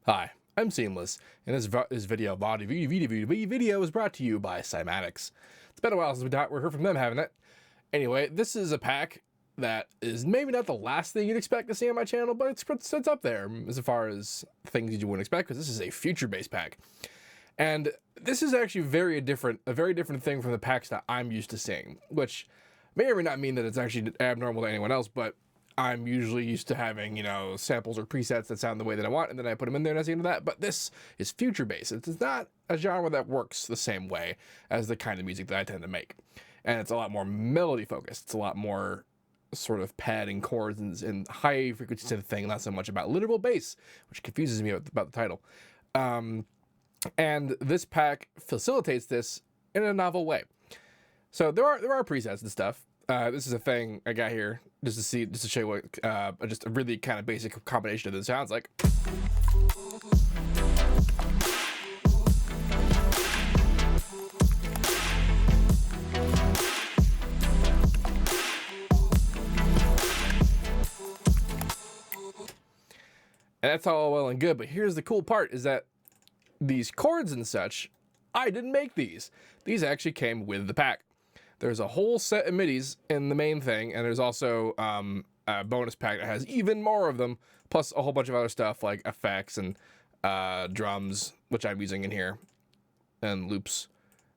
Hi, I'm Seamless, and this video is brought to you by Cymatics. It's been a while since we heard from them, haven't it? Anyway, this is a pack that is maybe not the last thing you'd expect to see on my channel, but it's up there as far as things you wouldn't expect, because this is a future-based pack. And this is actually a very different thing from the packs that I'm used to seeing, which may or may not mean that it's actually abnormal to anyone else, but I'm usually used to having, samples or presets that sound the way that I want, and then I put them in there and that's the end of that. But this is future-based. It's not a genre that works the same way as the kind of music that I tend to make. And it's a lot more melody-focused. It's a lot more sort of padding chords and high-frequency synth thing, not so much about literal bass, which confuses me about the title. And this pack facilitates this in a novel way. So there are presets and stuff. This is a thing I got here just to show you what just a really kind of basic combination of this sounds like. And that's all well and good, but here's the cool part, is that these chords and such, I didn't make these. These actually came with the pack. There's a whole set of MIDIs in the main thing, and there's also a bonus pack that has even more of them, plus a whole bunch of other stuff like effects and drums, which I'm using in here, and loops,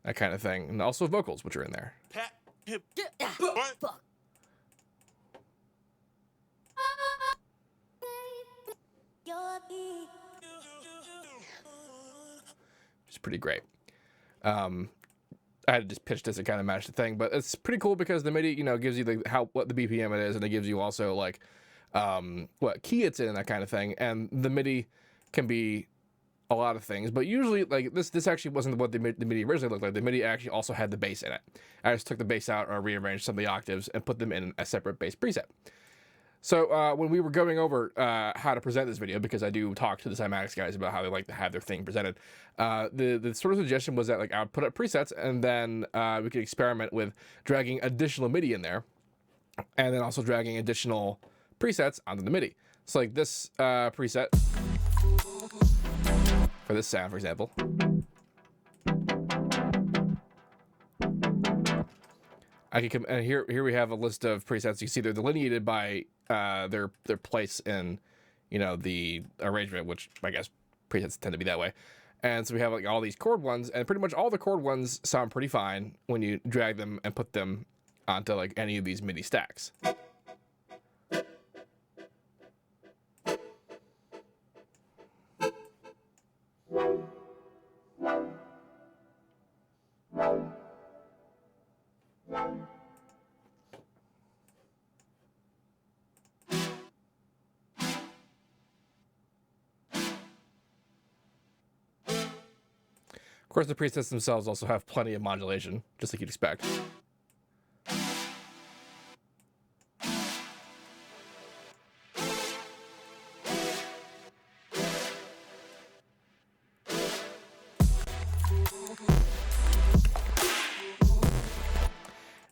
that kind of thing, and also vocals, which are in there. What? It's pretty great. I had to just pitch this and kind of match the thing, but it's pretty cool because the MIDI, gives you what the BPM it is, and it gives you also like what key it's in and that kind of thing. And the MIDI can be a lot of things, but usually like this actually wasn't what the MIDI originally looked like. The MIDI actually also had the bass in it. I just took the bass out or rearranged some of the octaves and put them in a separate bass preset. So when we were going over how to present this video, because I do talk to the Cymatics guys about how they like to have their thing presented, the sort of suggestion was that like I would put up presets, and then we could experiment with dragging additional MIDI in there, and then also dragging additional presets onto the MIDI. So like this preset for this sound, for example. I can come, and here we have a list of presets. You see they're delineated by their place in, the arrangement, which I guess presets tend to be that way. And so we have like all these chord ones, and pretty much all the chord ones sound pretty fine when you drag them and put them onto like any of these MIDI stacks. Of course, the presets themselves also have plenty of modulation, just like you'd expect.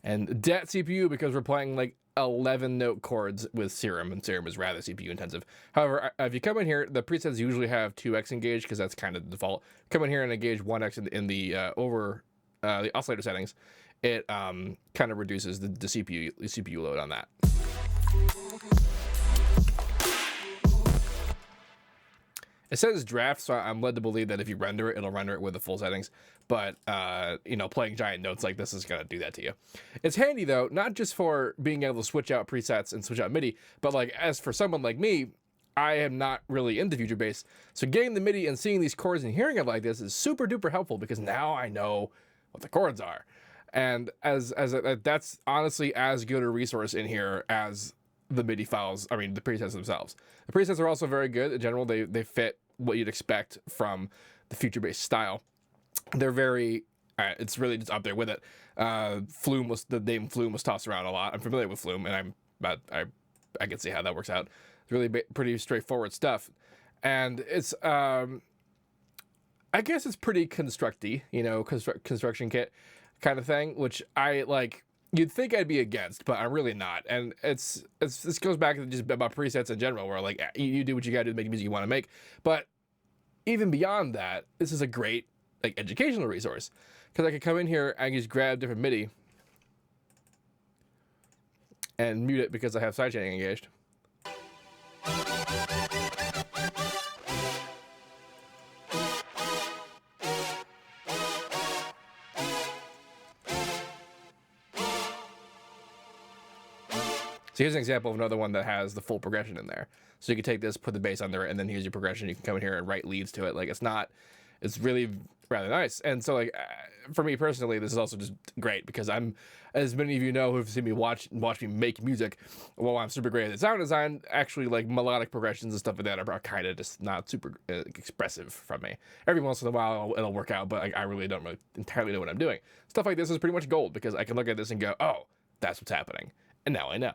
And DAT CPU, because we're playing like 11 note chords with Serum, and Serum is rather CPU intensive. However, if you come in here, the presets usually have 2x engaged, because that's kind of the default. Come in here and engage 1x in the the oscillator settings. It kind of reduces the CPU load on that. It says draft, so I'm led to believe that if you render it, it'll render it with the full settings. But, playing giant notes like this is going to do that to you. It's handy, though, not just for being able to switch out presets and switch out MIDI, but, like, as for someone like me, I am not really into future bass. So getting the MIDI and seeing these chords and hearing it like this is super duper helpful, because now I know what the chords are. And that's honestly as good a resource in here as the MIDI files, the presets themselves. The presets are also very good. In general, they fit what you'd expect from the future-based style. They're very, it's really just up there with it. The name Flume was tossed around a lot. I'm familiar with Flume, and I can see how that works out. It's really pretty straightforward stuff. And it's, I guess it's pretty constructy, construction kit kind of thing, which I like. You'd think I'd be against, but I'm really not. And this goes back to just about presets in general, where like you do what you gotta do to make the music you want to make. But even beyond that, this is a great like educational resource, because I could come in here and just grab different MIDI and mute it because I have sidechaining engaged. So here's an example of another one that has the full progression in there. So you can take this, put the bass under it, and then here's your progression. You can come in here and write leads to it. Like it's really rather nice. And so like for me personally, this is also just great because I'm, as many of you know who've seen me watch me make music, while I'm super great at sound design, actually like melodic progressions and stuff like that are kind of just not super expressive from me. Every once in a while it'll work out, but I really don't entirely know what I'm doing. Stuff like this is pretty much gold because I can look at this and go, oh, that's what's happening. And now I know.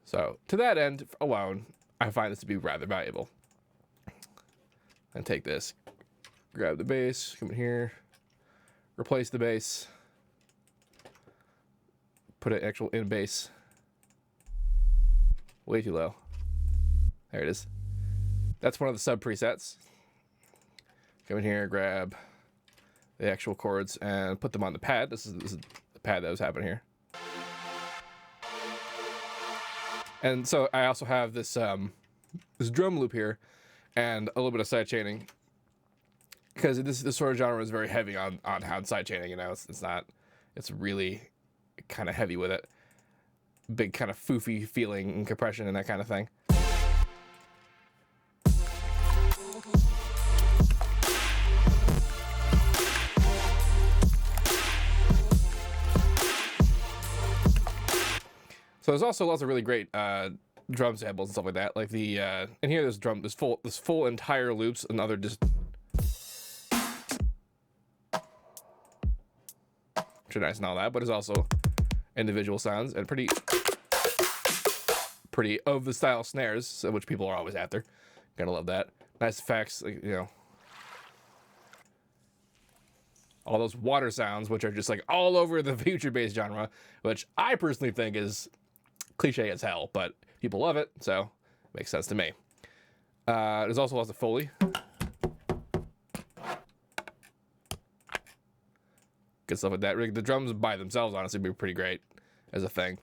So to that end alone, I find this to be rather valuable. And take this, grab the bass, come in here, replace the bass, put an actual in bass. Way too low. There it is. That's one of the sub presets. Come in here, grab the actual chords and put them on the pad. This is the pad that was happening here. And so I also have this this drum loop here and a little bit of side chaining, because this sort of genre is very heavy on side chaining. You know, it's really kind of heavy with it, big kind of foofy feeling and compression and that kind of thing. So there's also lots of really great drum samples and stuff like that. Like the and here there's full entire loops and other just which are nice and all that, but it's also individual sounds and pretty of the style snares, which people are always after. Gotta love that. Nice effects, like, you know. All those water sounds, which are just like all over the future bass genre, which I personally think is cliche as hell, but people love it, so it makes sense to me. There's also lots of Foley. Good stuff like that. The drums by themselves, honestly, would be pretty great as a thing.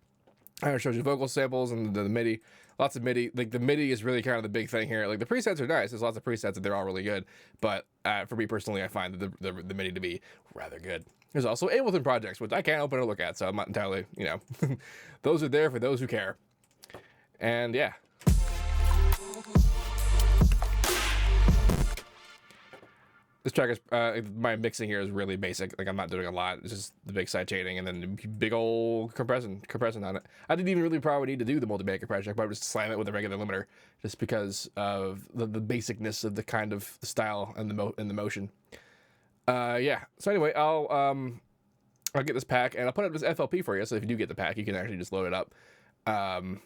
I showed you vocal samples and the MIDI. Lots of MIDI. Like the MIDI is really kind of the big thing here. Like the presets are nice. There's lots of presets and they're all really good. But for me personally, I find the MIDI to be rather good. There's also Ableton projects, which I can't open or look at, so I'm not entirely, you know, those are there for those who care. And yeah. This track is, my mixing here is really basic. Like I'm not doing a lot. It's just the big side chaining and then big old compression on it. I didn't even really probably need to do the multi-band compression. I probably just slam it with a regular limiter just because of the basicness of the kind of style and the motion. Yeah. So anyway, I'll get this pack and I'll put up this FLP for you. So if you do get the pack, you can actually just load it up. I'll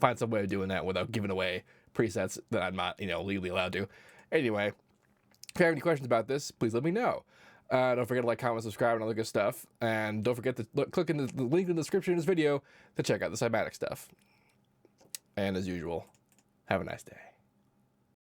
find some way of doing that without giving away presets that I'm not, you know, legally allowed to. Anyway, if you have any questions about this, please let me know. Don't forget to like, comment, subscribe, and all that good stuff. And don't forget to click in the link in the description of this video to check out the Cymatics stuff. And as usual, have a nice day.